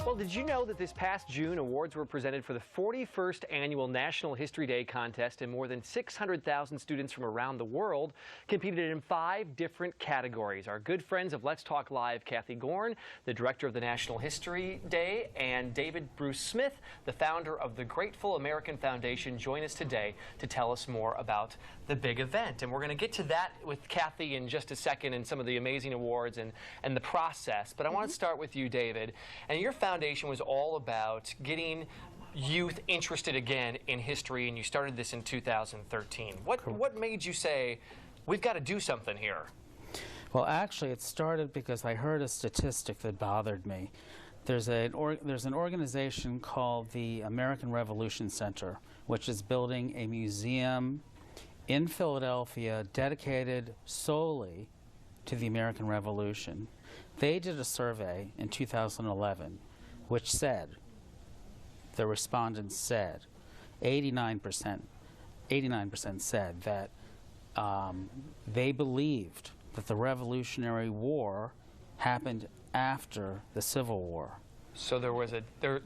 Well, did you know that this past June, awards were presented for the 41st annual National History Day contest, and more than 600,000 students from around the world competed in 5 different categories. Our good friends of Let's Talk Live, Cathy Gorn, the director of the National History Day, and David Bruce Smith, the founder of the Grateful American Foundation, join us today to tell us more about the big event. And we're going to get to that with Cathy in just a second, and some of the amazing awards and the process. But I want to start with you, David. And your foundation was all about getting youth interested again in history, and you started this in 2013. What made you say, we've got to do something here? Well, actually, it started because I heard a statistic that bothered me. There's an organization called the American Revolution Center, which is building a museum in Philadelphia dedicated solely to the American Revolution. They did a survey in 2011 which said, the respondents said, 89% said that they believed that the Revolutionary War happened after the Civil War. So there was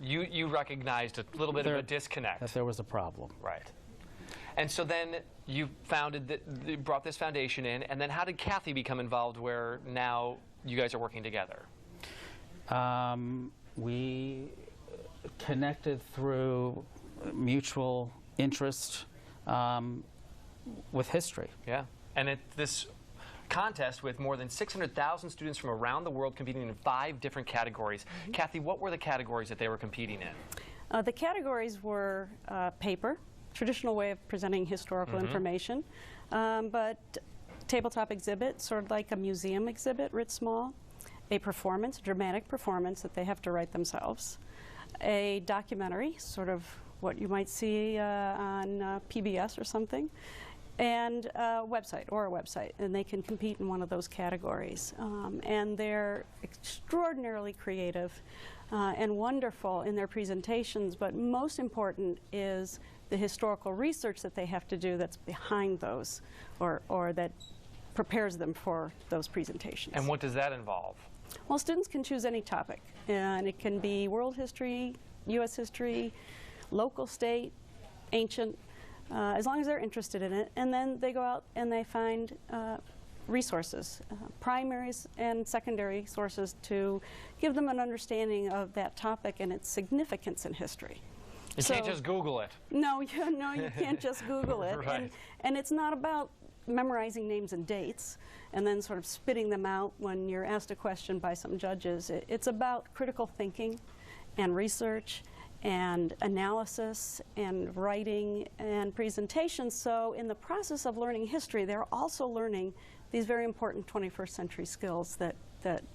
you recognized a little bit of a disconnect. That there was a problem. Right. And so then you you brought this foundation in, and then how did Cathy become involved where now you guys are working together? We connected through mutual interest with history. Yeah. And this contest with more than 600,000 students from around the world competing in 5 different categories. Cathy, what were the categories that they were competing in? The categories were paper, traditional way of presenting historical information, but tabletop exhibit, sort of like a museum exhibit, writ small, a performance, dramatic performance that they have to write themselves, a documentary, sort of what you might see on PBS or something, and a website, and they can compete in one of those categories. And they're extraordinarily creative and wonderful in their presentations, but most important is the historical research that they have to do that's behind those, or that prepares them for those presentations. And what does that involve? Well, students can choose any topic, and it can be world history, U.S. history, local, state, ancient, as long as they're interested in it. And then they go out and they find resources, primaries and secondary sources, to give them an understanding of that topic and its significance in history. You can't just Google it. No, you can't just Google it. Right. And it's not about memorizing names and dates and then sort of spitting them out when you're asked a question by some judges. It's about critical thinking and research and analysis and writing and presentation. So in the process of learning history, they're also learning these very important 21st century skills that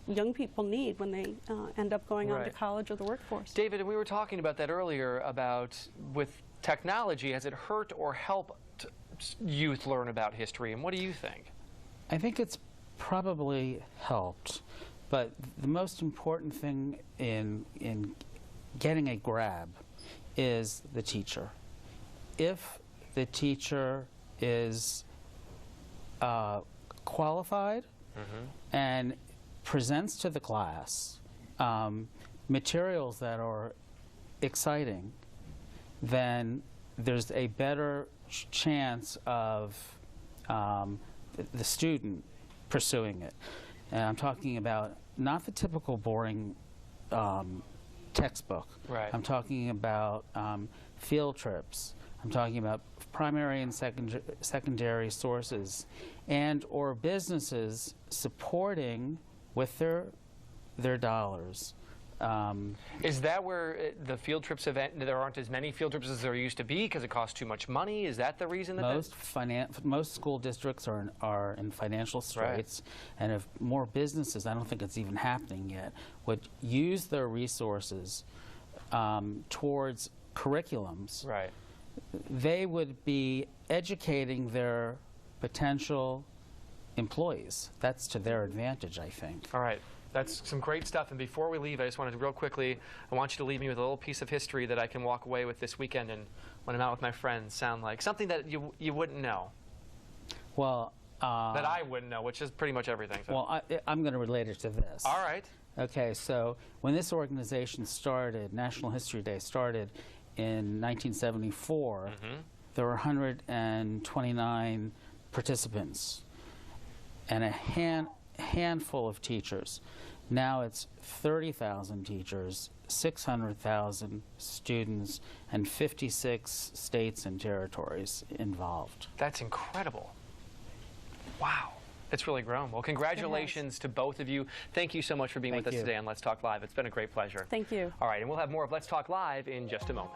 young people need when they end up going on to college or the workforce. David, we were talking about that earlier, about with technology, has it hurt or helped youth learn about history, and what do you think? I think it's probably helped, but the most important thing in getting a grab is the teacher. If the teacher is qualified and presents to the class materials that are exciting, then there's a better chance of the student pursuing it. And I'm talking about not the typical boring textbook. Right. I'm talking about field trips. I'm talking about primary and secondary sources, and or businesses supporting with their dollars. Is that where the field trips event, there aren't as many field trips as there used to be because it costs too much money? Is that the reason that most school districts are in financial straits, and if more businesses, I don't think it's even happening yet, would use their resources towards curriculums, they would be educating their potential employees. That's to their advantage, I think. All right. That's some great stuff. And before we leave, I just wanted to real quickly, I want you to leave me with a little piece of history that I can walk away with this weekend and when I'm out with my friends sound like. Something that you wouldn't know. Well, that I wouldn't know, which is pretty much everything. So. Well, I'm going to relate it to this. All right. Okay, so when this organization started, National History Day started in 1974, there were 129 participants and a handful of teachers. Now it's 30,000 teachers, 600,000 students, and 56 states and territories involved. That's incredible. Wow. It's really grown. Well, congratulations to both of you. Thank you so much for being with us today on Let's Talk Live. It's been a great pleasure. Thank you. All right, and we'll have more of Let's Talk Live in just a moment.